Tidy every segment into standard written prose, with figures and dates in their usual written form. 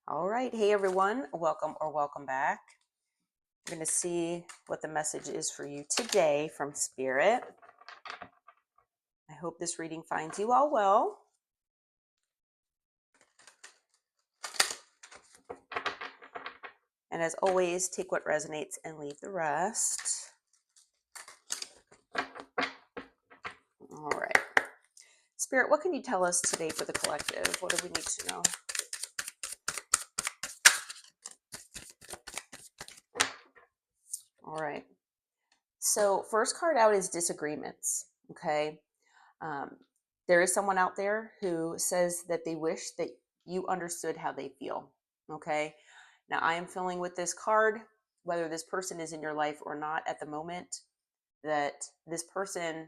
All right. Hey, everyone. Welcome or welcome back. We're going to see what the message is for you today from Spirit. I hope this reading finds you all well. And as always, take what resonates and leave the rest. All right. Spirit, what can you tell us today for the collective? What do we need to know? All right. So, first card out is disagreements. Okay. Um, there is someone out there who says that they wish that you understood how they feel. Okay. Now, I am feeling with this card, whether this person is in your life or not at the moment, that this person,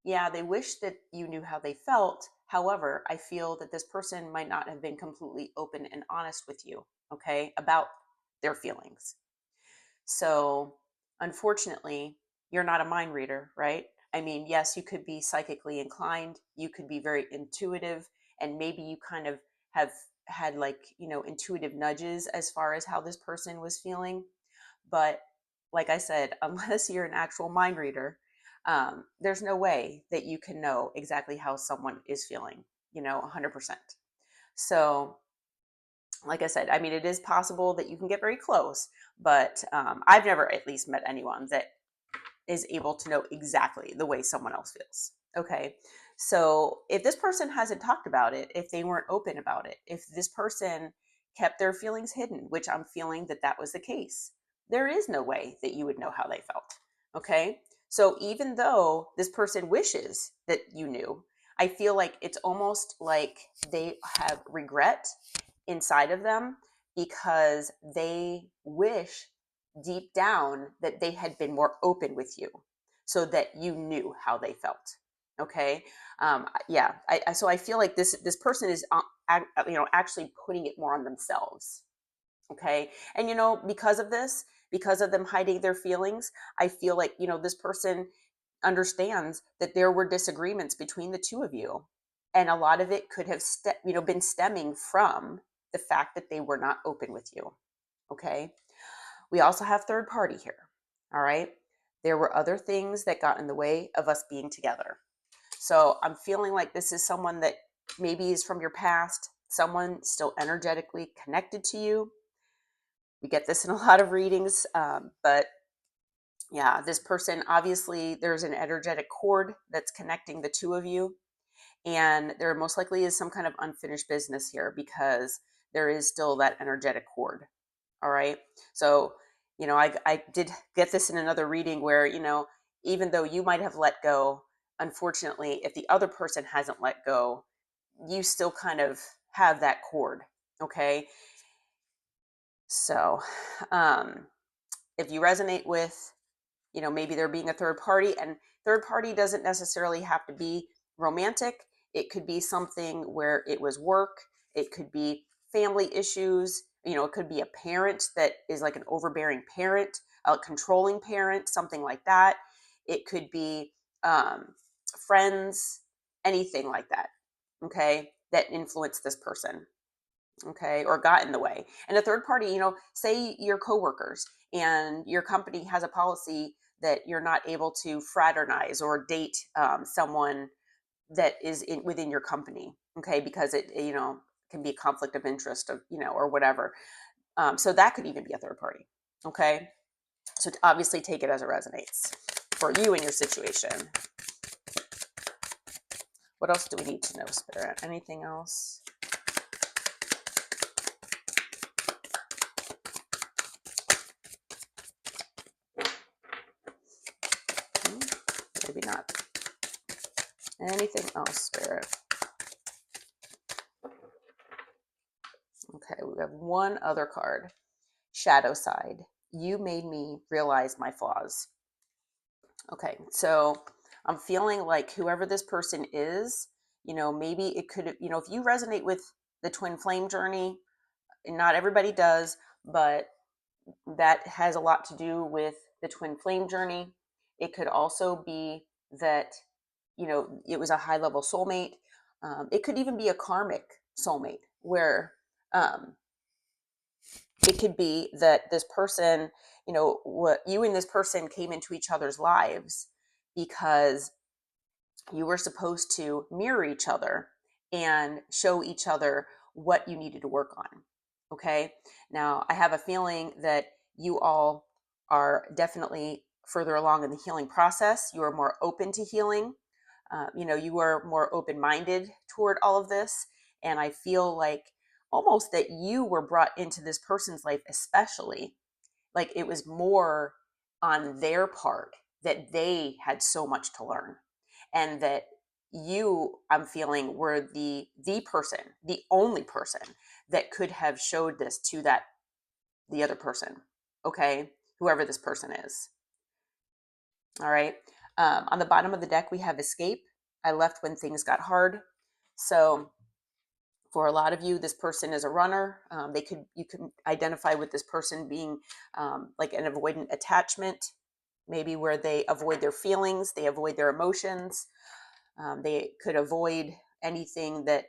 yeah, they wish that you knew how they felt. However, I feel that this person might not have been completely open and honest with you, okay, about their feelings. So, unfortunately, you're not a mind reader, right? I mean, yes, you could be psychically inclined, you could be very intuitive, and maybe you kind of have had intuitive nudges as far as how this person was feeling. But like I said, unless you're an actual mind reader, there's no way that you can know exactly how someone is feeling, 100%. So, like I said, I mean, it is possible that you can get very close, but I've never at least met anyone that is able to know exactly the way someone else feels. Okay. So if this person hasn't talked about it, if they weren't open about it, if this person kept their feelings hidden, which I'm feeling that that was the case, there is no way that you would know how they felt. Okay. So even though this person wishes that you knew, I feel like it's almost like they have regret inside of them because they wish deep down that they had been more open with you so that you knew how they felt. Okay. Yeah. So I feel like this person is actually putting it more on themselves. Okay. And because of this, because of them hiding their feelings, I feel like this person understands that there were disagreements between the two of you, and a lot of it could have been stemming from the fact that they were not open with you. Okay. We also have third party here. All right. There were other things that got in the way of us being together. So I'm feeling like this is someone that maybe is from your past, someone still energetically connected to you. We get this in a lot of readings, but yeah, this person, obviously, there's an energetic cord that's connecting the two of you. And there most likely is some kind of unfinished business here because there is still that energetic cord. All right. So, I did get this in another reading where, even though you might have let go, unfortunately, if the other person hasn't let go, you still kind of have that cord. Okay. So, if you resonate with, maybe there being a third party, and third party doesn't necessarily have to be romantic. It could be something where it was work. It could be family issues. It could be a parent that is like an overbearing parent, a controlling parent, something like that. It could be friends, anything like that. Okay. That influence this person. Okay, or got in the way. And a third party, say your coworkers and your company has a policy that you're not able to fraternize or date someone that is within your company. Okay, because it can be a conflict of interest of or whatever. So that could even be a third party. Okay, so obviously take it as it resonates for you and your situation. What else do we need to know, Spirit? Anything else? Maybe not. Anything else, Spirit? Okay, we have one other card. Shadow side. You made me realize my flaws. Okay, so I'm feeling like whoever this person is, maybe it could, if you resonate with the twin flame journey, and not everybody does, but that has a lot to do with the twin flame journey. It could also be that, it was a high level soulmate. It could even be a karmic soulmate where, um, It could be that this person, what you and this person came into each other's lives because you were supposed to mirror each other and show each other what you needed to work on. Okay. Now, I have a feeling that you all are definitely further along in the healing process. You are more open to healing. You are more open minded toward all of this. And I feel like almost that you were brought into this person's life, especially like it was more on their part that they had so much to learn, and that you, I'm feeling, were the person, the only person that could have showed this to that the other person. Okay, whoever this person is. All right. On the bottom of the deck we have escape. I left when things got hard. So for a lot of you, this person is a runner. You can identify with this person being like an avoidant attachment, maybe where they avoid their feelings, they avoid their emotions. They could avoid anything that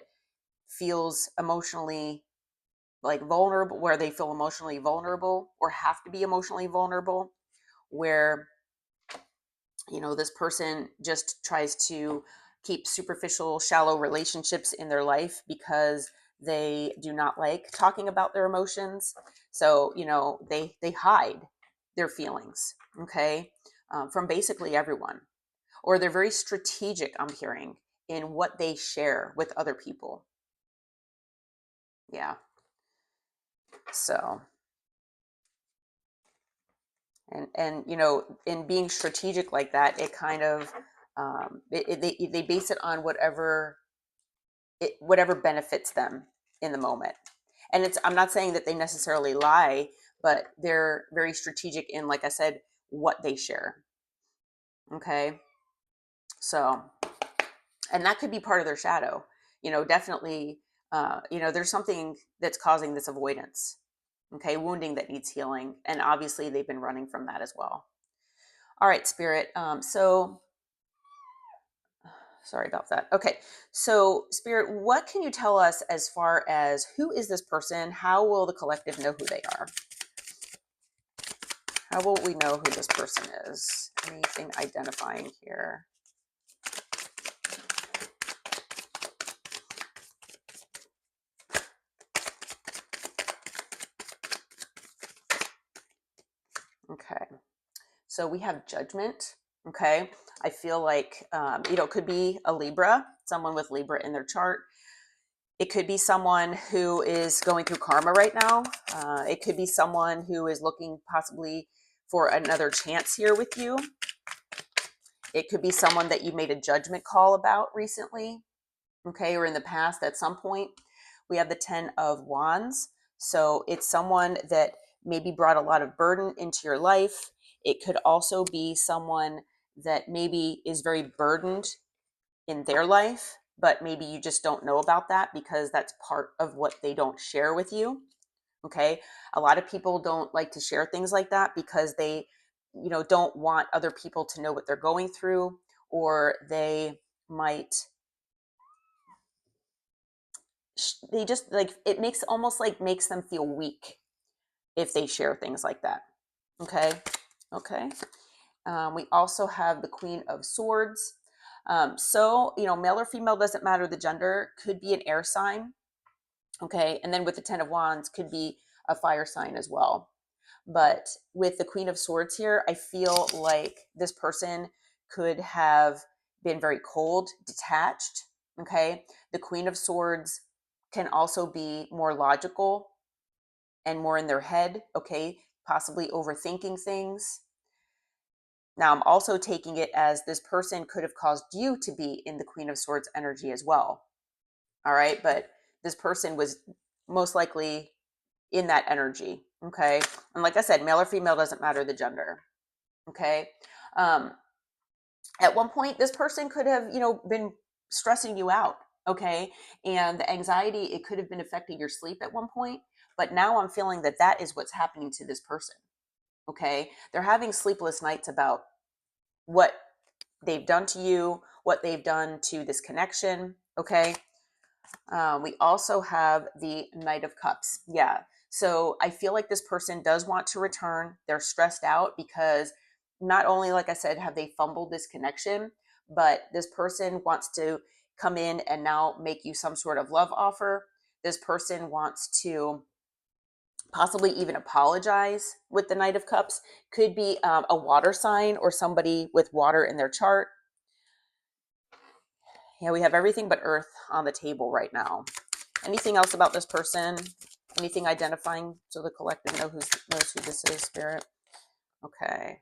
feels emotionally like vulnerable, where they feel emotionally vulnerable or have to be emotionally vulnerable, where this person just tries to keep superficial, shallow relationships in their life because they do not like talking about their emotions. So, they hide their feelings, okay, from basically everyone. Or they're very strategic, I'm hearing, in what they share with other people. Yeah. So, and in being strategic like that, it kind of they base it on whatever benefits them in the moment. And I'm not saying that they necessarily lie, but they're very strategic in, like I said, what they share. Okay. So, and that could be part of their shadow, definitely. There's something that's causing this avoidance. Okay. Wounding that needs healing. And obviously they've been running from that as well. All right, Spirit. So sorry about that. Okay. So, Spirit, what can you tell us as far as who is this person? How will the collective know who they are? How will we know who this person is? Anything identifying here? Okay. So we have judgment. Okay. I feel like, it could be a Libra, someone with Libra in their chart. It could be someone who is going through karma right now. It could be someone who is looking possibly for another chance here with you. It could be someone that you made a judgment call about recently, okay, or in the past at some point. We have the 10 of Wands. So it's someone that maybe brought a lot of burden into your life. It could also be someone that maybe is very burdened in their life, but maybe you just don't know about that because that's part of what they don't share with you. Okay. A lot of people don't like to share things like that because they, don't want other people to know what they're going through, or they might, they just like, it makes almost like makes them feel weak if they share things like that. Okay. Okay. We also have the Queen of Swords. So, male or female, doesn't matter the gender, could be an air sign. Okay. And then with the 10 of Wands, could be a fire sign as well. But with the Queen of Swords here, I feel like this person could have been very cold, detached. Okay. The Queen of Swords can also be more logical and more in their head. Okay. Possibly overthinking things. Now, I'm also taking it as this person could have caused you to be in the Queen of Swords energy as well. All right. But this person was most likely in that energy. Okay. And like I said, male or female, doesn't matter the gender. Okay. Um, at one point, this person could have, been stressing you out. Okay. And the anxiety, it could have been affecting your sleep at one point. But now I'm feeling that that is what's happening to this person. Okay. They're having sleepless nights about what they've done to you, what they've done to this connection. Okay. We also have the Knight of Cups. Yeah. So I feel like this person does want to return. They're stressed out because not only, like I said, have they fumbled this connection, but this person wants to come in and now make you some sort of love offer. This person wants to possibly even apologize with the Knight of Cups. Could be a water sign or somebody with water in their chart. Yeah, we have everything but earth on the table right now. Anything else about this person? Anything identifying so the collective knows who this is, Spirit? Okay.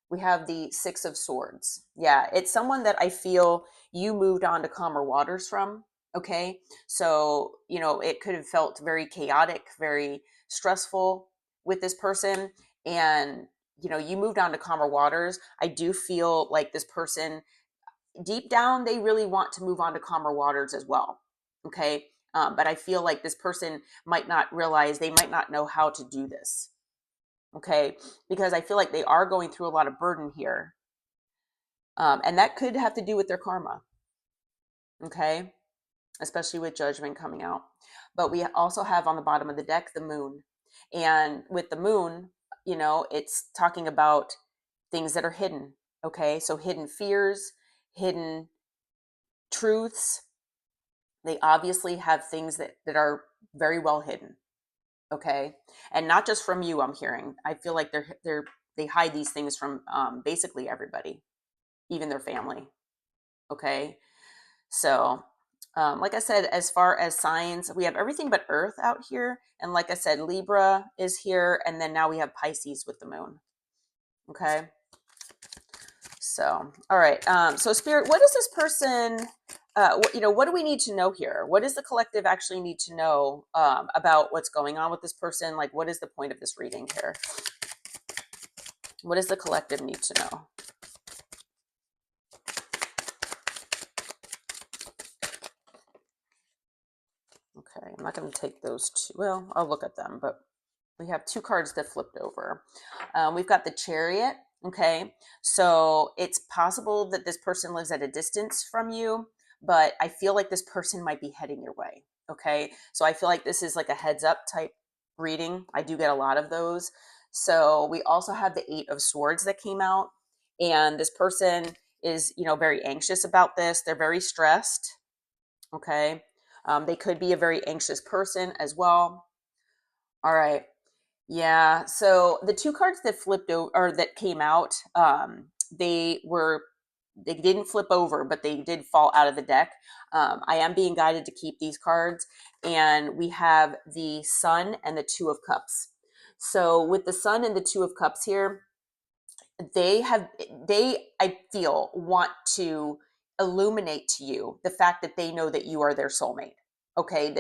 We have the Six of Swords. Yeah, it's someone that I feel you moved on to calmer waters from. Okay. So, it could have felt very chaotic, very stressful with this person. And, you moved on to calmer waters. I do feel like this person, deep down, they really want to move on to calmer waters as well. Okay. But I feel like this person might not realize, they might not know how to do this. Okay. Because I feel like they are going through a lot of burden here. And that could have to do with their karma. Okay. Especially with judgment coming out. But we also have on the bottom of the deck the moon. And with the moon, it's talking about things that are hidden. Okay. So hidden fears, hidden truths. They obviously have things that are very well hidden. Okay. And not just from you, I'm hearing. I feel like they hide these things from basically everybody, even their family. Okay. So, like I said, as far as signs, we have everything but Earth out here. And like I said, Libra is here. And then now we have Pisces with the moon. Okay. So, all right. So Spirit, what is this person, what do we need to know here? What does the collective actually need to know about what's going on with this person? Like, what is the point of this reading here? What does the collective need to know? Okay, I'm not going to take those two. Well, I'll look at them, but we have two cards that flipped over. We've got the Chariot. Okay, so it's possible that this person lives at a distance from you, but I feel like this person might be heading your way. Okay, so I feel like this is like a heads up type reading. I do get a lot of those. So we also have the Eight of Swords that came out, and this person is, very anxious about this. They're very stressed. Okay, they could be a very anxious person as well. All right. Yeah. So the two cards that flipped over or that came out, they didn't flip over, but they did fall out of the deck. I am being guided to keep these cards, and we have the Sun and the Two of Cups. So with the Sun and the Two of Cups here, I feel want to illuminate to you the fact that they know that you are their soulmate. Okay,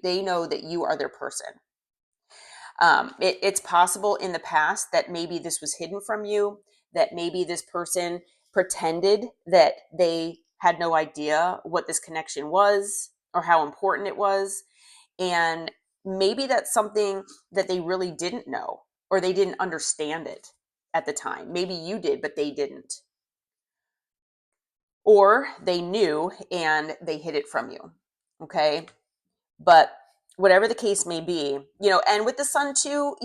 they know that you are their person. It's possible in the past that maybe this was hidden from you, that maybe this person pretended that they had no idea what this connection was or how important it was. And maybe that's something that they really didn't know or they didn't understand it at the time. Maybe you did, but they didn't. Or they knew and they hid it from you. Okay. But whatever the case may be, and with the Sun too,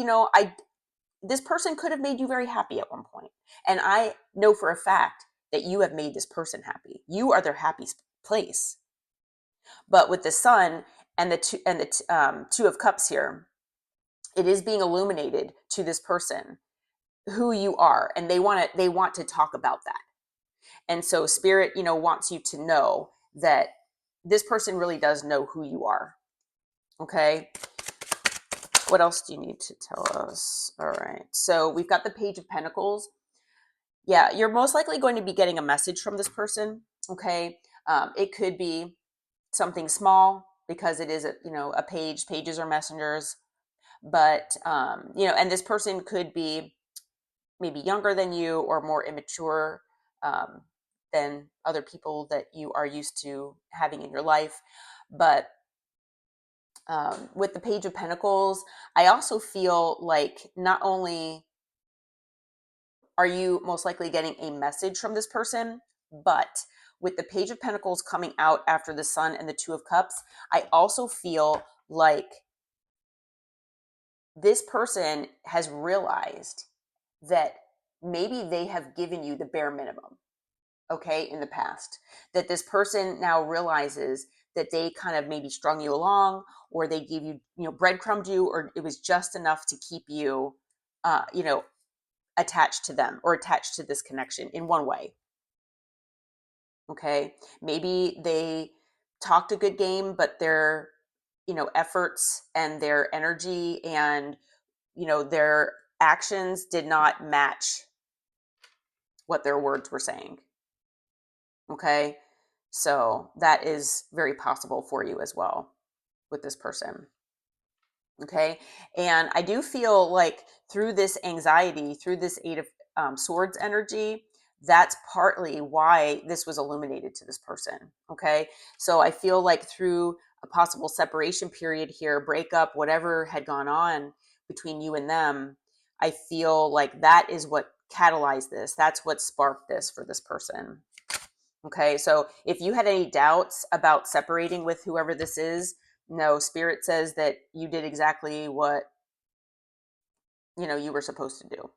this person could have made you very happy at one point. And I know for a fact that you have made this person happy. You are their happy place. But with the Sun and the Two of Cups here, it is being illuminated to this person who you are, and they want to talk about that. And so Spirit, wants you to know that this person really does know who you are. Okay. What else do you need to tell us? All right. So we've got the Page of Pentacles. Yeah, you're most likely going to be getting a message from this person. Okay. It could be something small because it is a page. Pages are messengers. But, and this person could be maybe younger than you or more immature than other people that you are used to having in your life. But with the Page of Pentacles, I also feel like not only are you most likely getting a message from this person, but with the Page of Pentacles coming out after the Sun and the Two of Cups, I also feel like this person has realized that maybe they have given you the bare minimum, okay, in the past. That this person now realizes that they kind of maybe strung you along, or they give you, breadcrumbed you, or it was just enough to keep you, attached to them or attached to this connection in one way. Okay. Maybe they talked a good game, but their, efforts and their energy and, their actions did not match what their words were saying. Okay. So that is very possible for you as well with this person. Okay. And I do feel like through this anxiety, through this Eight of Swords energy, that's partly why this was illuminated to this person. Okay. So I feel like through a possible separation period here, breakup, whatever had gone on between you and them, I feel like that is what catalyzed this. That's what sparked this for this person. Okay, so if you had any doubts about separating with whoever this is, no, Spirit says that you did exactly what, you were supposed to do.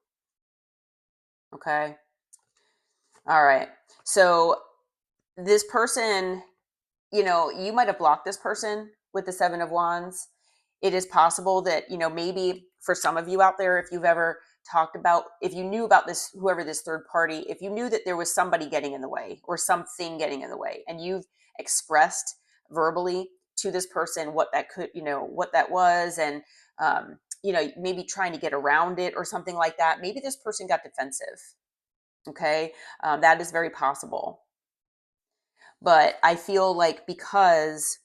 Okay. All right. So this person, you might have blocked this person with the Seven of Wands. It is possible that, maybe for some of you out there, if you've ever talked about, if you knew about this, whoever this third party, if you knew that there was somebody getting in the way or something getting in the way, and you've expressed verbally to this person what that could, what that was, and, maybe trying to get around it or something like that, maybe this person got defensive. Okay. That is very possible. But I feel like because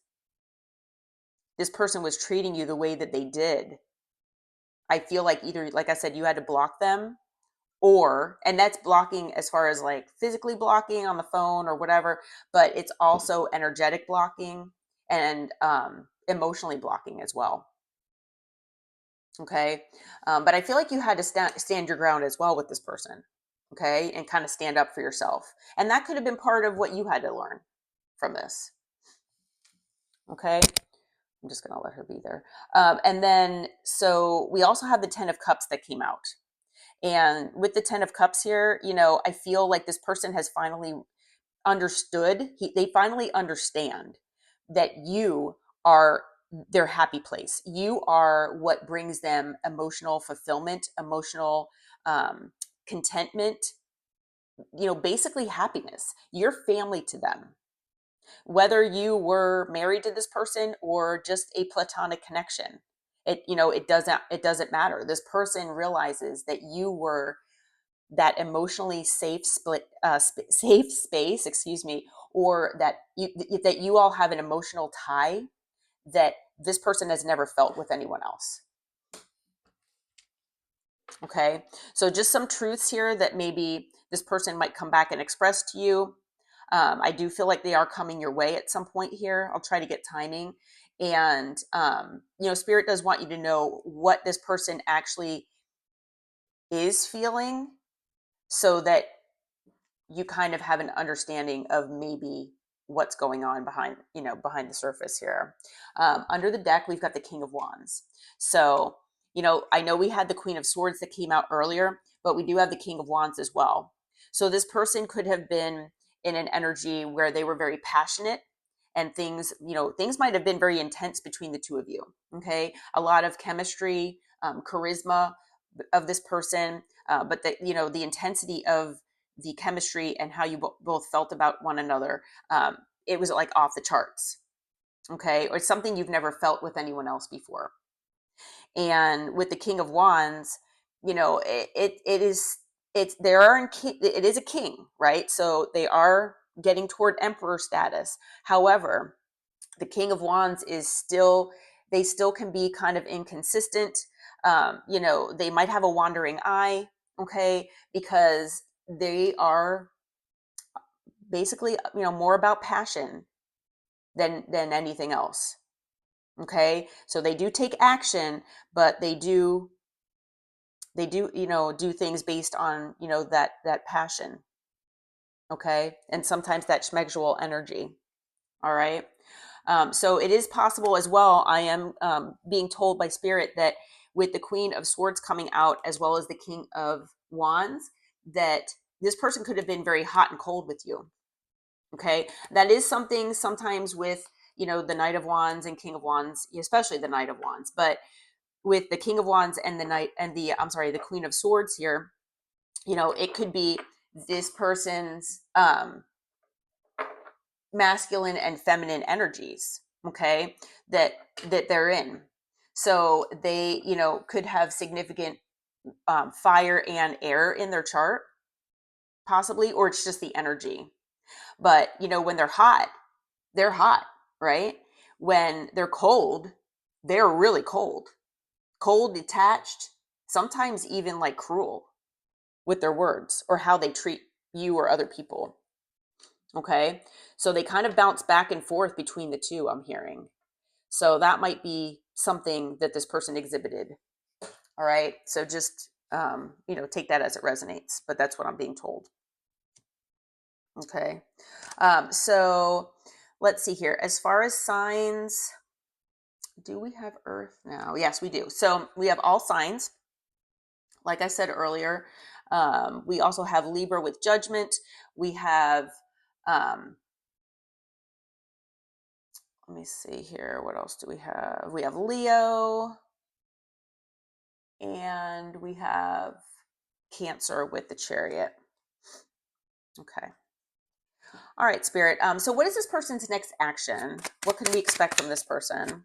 this person was treating you the way that they did, I feel like either, like I said, you had to block them, or, and that's blocking as far as like physically blocking on the phone or whatever, but it's also energetic blocking and emotionally blocking as well. Okay. But I feel like you had to stand your ground as well with this person. Okay. And kind of stand up for yourself. And that could have been part of what you had to learn from this. Okay. I'm just going to let her be there. And then, so we also have the 10 of Cups that came out. And with the 10 of Cups here, I feel like this person has finally understood. They finally understand that you are their happy place. You are what brings them emotional fulfillment, emotional contentment, basically happiness. You're family to them. Whether you were married to this person or just a platonic connection, it doesn't matter. This person realizes that you were that emotionally safe space, excuse me, or that you all have an emotional tie that this person has never felt with anyone else. Okay, so just some truths here that maybe this person might come back and express to you. I do feel like they are coming your way at some point here. I'll try to get timing. And, Spirit does want you to know what this person actually is feeling so that you kind of have an understanding of maybe what's going on behind the surface here. Under the deck, we've got the King of Wands. So, I know we had the Queen of Swords that came out earlier, but we do have the King of Wands as well. So this person could have been in an energy where they were very passionate, and things might have been very intense between the two of you. Okay. A lot of chemistry, charisma of this person, but the intensity of the chemistry and how you both felt about one another, it was like off the charts. Okay. Or something you've never felt with anyone else before. And with the King of Wands, it is, it is a king, right? So they are getting toward emperor status. However, the King of Wands is still, they still can be kind of inconsistent. They might have a wandering eye. Okay. Because they are basically, more about passion than anything else. Okay. So they do take action, but they do do things based on, that passion. Okay. And sometimes that schmegsual energy. All right. So it is possible as well. I am being told by spirit that with the Queen of Swords coming out, as well as the King of Wands, that this person could have been very hot and cold with you. Okay. That is something sometimes with, the Knight of Wands and King of Wands, especially the Knight of Wands, but with the King of Wands and the Knight and the Queen of Swords here, it could be this person's masculine and feminine energies, okay, that they're in. So they, could have significant fire and air in their chart, possibly, or it's just the energy. But when they're hot, right? When they're cold, they're really cold, detached, sometimes even like cruel with their words or how they treat you or other people. Okay. So they kind of bounce back and forth between the two, I'm hearing. So that might be something that this person exhibited. All right. So just, take that as it resonates, but that's what I'm being told. Okay. So let's see here. As far as signs, do we have Earth now? Yes, we do. So we have all signs. Like I said earlier, we also have Libra with Judgment. We have, let me see here. What else do we have? We have Leo, and we have Cancer with the Chariot. Okay. All right, Spirit. So what is this person's next action? What can we expect from this person?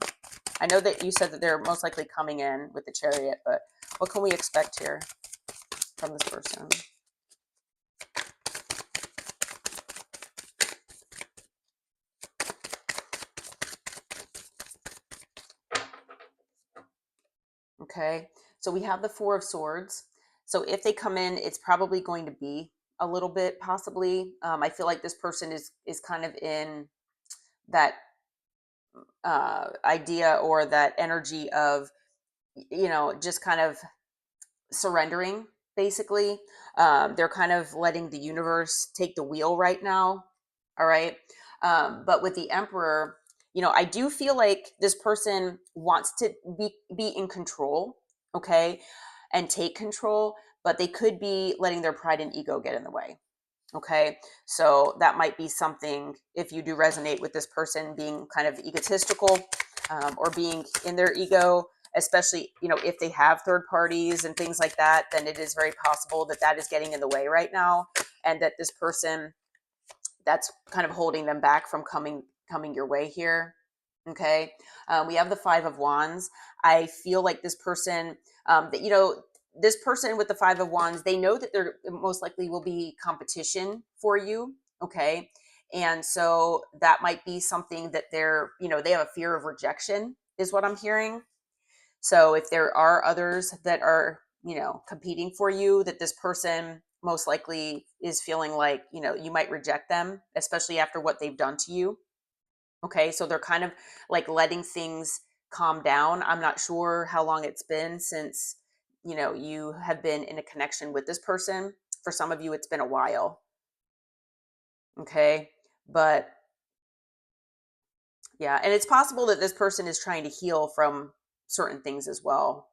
I know that you said that they're most likely coming in with the Chariot, but what can we expect here from this person? Okay. So we have the Four of Swords. So if they come in, it's probably going to be a little bit, possibly. I feel like this person is kind of in that idea or that energy of, just kind of surrendering, basically. They're kind of letting the universe take the wheel right now. All right. But with the Emperor, I do feel like this person wants to be in control. Okay. And take control, but they could be letting their pride and ego get in the way. Okay. So that might be something, if you do resonate with this person being kind of egotistical, or being in their ego, especially, if they have third parties and things like that, then it is very possible that that is getting in the way right now. And that this person, that's kind of holding them back from coming your way here. Okay. We have the Five of Wands. I feel like this person, that, this person with the Five of Wands, they know that there most likely will be competition for you. Okay. And so that might be something that they have a fear of rejection, is what I'm hearing. So if there are others that are, competing for you, that this person most likely is feeling like, you might reject them, especially after what they've done to you. Okay. So they're kind of like letting things calm down. I'm not sure how long it's been since, you have been in a connection with this person. For some of you, it's been a while. Okay. But yeah. And it's possible that this person is trying to heal from certain things as well.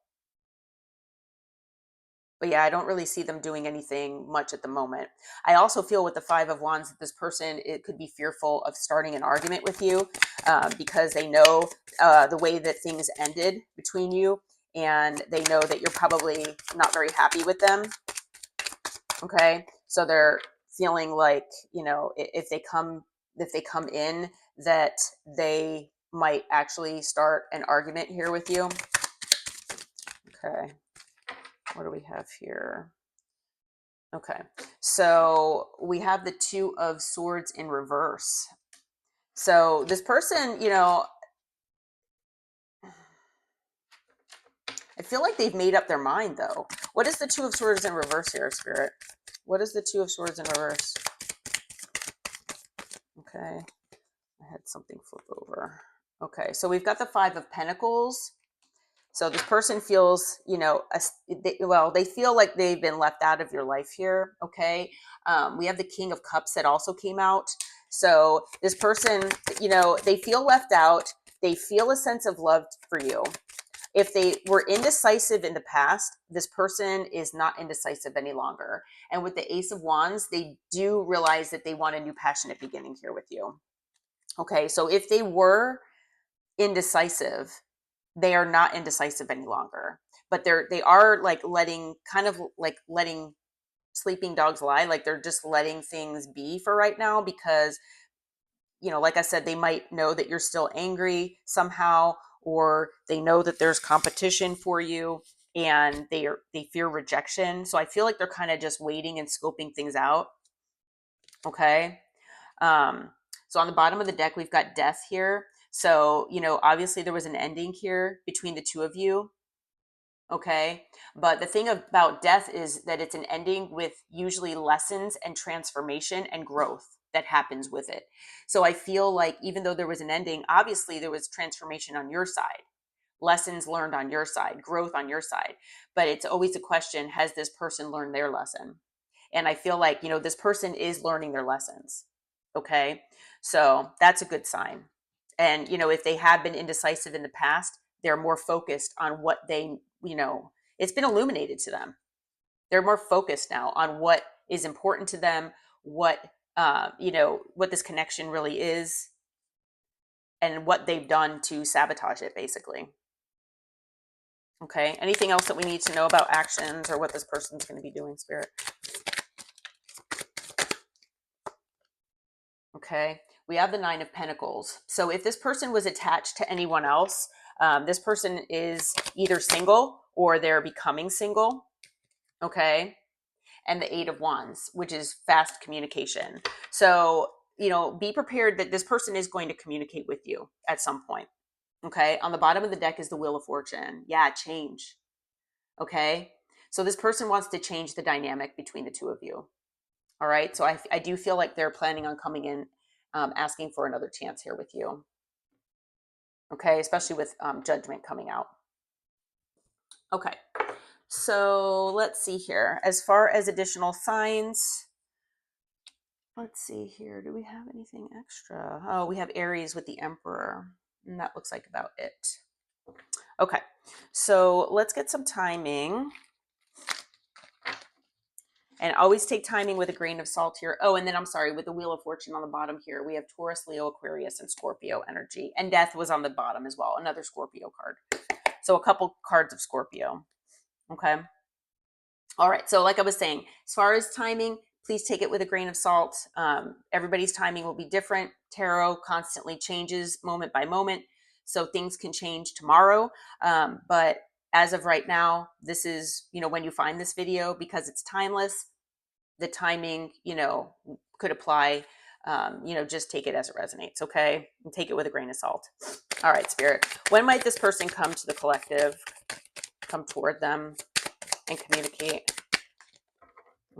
But yeah, I don't really see them doing anything much at the moment. I also feel with the Five of Wands that this person, it could be fearful of starting an argument with you, because they know the way that things ended between you, and they know that you're probably not very happy with them. Okay, so they're feeling like, if they come in, that they might actually start an argument here with you. Okay, what do we have here? Okay, so we have the Two of Swords in reverse. So this person, I feel like they've made up their mind though. What is the Two of Swords in reverse here, Spirit? What is the Two of Swords in reverse? Okay, I had something flip over. Okay, so we've got the Five of Pentacles. So this person feels, they feel like they've been left out of your life here. Okay. We have the King of Cups that also came out. So this person, they feel left out. They feel a sense of love for you. If they were indecisive in the past, this person is not indecisive any longer. And with the Ace of Wands, they do realize that they want a new passionate beginning here with you. Okay. So if they were indecisive, they are not indecisive any longer, but they are like letting sleeping dogs lie. Like they're just letting things be for right now because, like I said, they might know that you're still angry somehow, or they know that there's competition for you and they fear rejection. So I feel like they're kind of just waiting and scoping things out. Okay. Um, so on the bottom of the deck, we've got death here. So, obviously there was an ending here between the two of you. Okay. But the thing about death is that it's an ending with usually lessons and transformation and growth that happens with it. So I feel like even though there was an ending, obviously there was transformation on your side, lessons learned on your side, growth on your side. But it's always a question, has this person learned their lesson? And I feel like, this person is learning their lessons. Okay. So that's a good sign. And, if they have been indecisive in the past, they're more focused on what it's been illuminated to them. They're more focused now on what is important to them, what this connection really is, and what they've done to sabotage it, basically. Okay. Anything else that we need to know about actions or what this person's going to be doing, Spirit? Okay. We have the Nine of Pentacles. So if this person was attached to anyone else, this person is either single or they're becoming single. Okay. And the Eight of Wands, which is fast communication. So, be prepared that this person is going to communicate with you at some point. Okay. On the bottom of the deck is the Wheel of Fortune. Yeah, change. Okay. So this person wants to change the dynamic between the two of you. All right. So I do feel like they're planning on coming in, asking for another chance here with you. Okay. Especially with Judgment coming out. Okay. So let's see here. As far as additional signs, let's see here. Do we have anything extra? Oh, we have Aries with the Emperor. And that looks like about it. Okay. So let's get some timing. And always take timing with a grain of salt here. Oh, and then I'm sorry, with the Wheel of Fortune on the bottom here, we have Taurus, Leo, Aquarius, and Scorpio energy. And Death was on the bottom as well, another Scorpio card. So a couple cards of Scorpio. Okay. All right. So like I was saying, as far as timing, please take it with a grain of salt. Everybody's timing will be different. Tarot constantly changes moment by moment. So things can change tomorrow. But as of right now, this is, when you find this video, because it's timeless, the timing, could apply. Just take it as it resonates. Okay. And take it with a grain of salt. All right, Spirit. When might this person come to the collective, come toward them and communicate?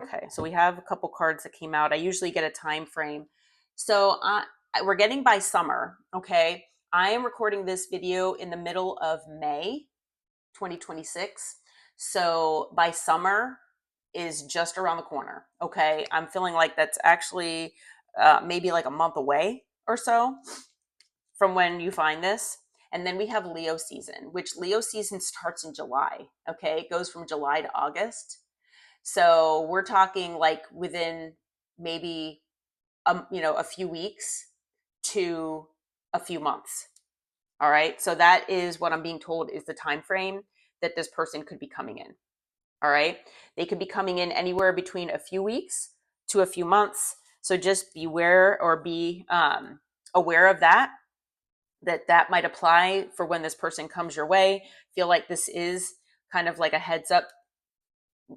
Okay, so we have a couple cards that came out. I usually get a time frame. So we're getting by summer, okay? I am recording this video in the middle of May 2026. So by summer is just around the corner, okay? I'm feeling like that's actually maybe like a month away or so from when you find this. And then we have Leo season, which Leo season starts in July, okay? It goes from July to August. So we're talking like within maybe a few weeks to a few months. All right. So that is what I'm being told is the time frame that this person could be coming in. All right. They could be coming in anywhere between a few weeks to a few months. So just beware or be aware of that might apply for when this person comes your way. Feel like this is kind of like a heads up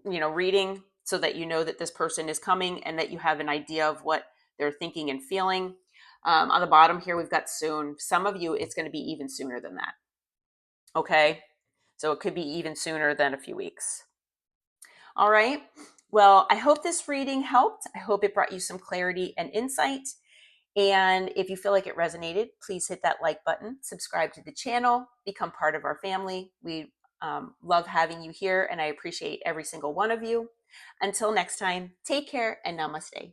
reading so that you know that this person is coming and that you have an idea of what they're thinking and feeling. On the bottom here, we've got soon. Some of you, it's going to be even sooner than that. Okay. So it could be even sooner than a few weeks. All right. Well, I hope this reading helped. I hope it brought you some clarity and insight. And if you feel like it resonated, please hit that like button, subscribe to the channel, become part of our family. We love having you here, and I appreciate every single one of you. Until next time, take care and namaste.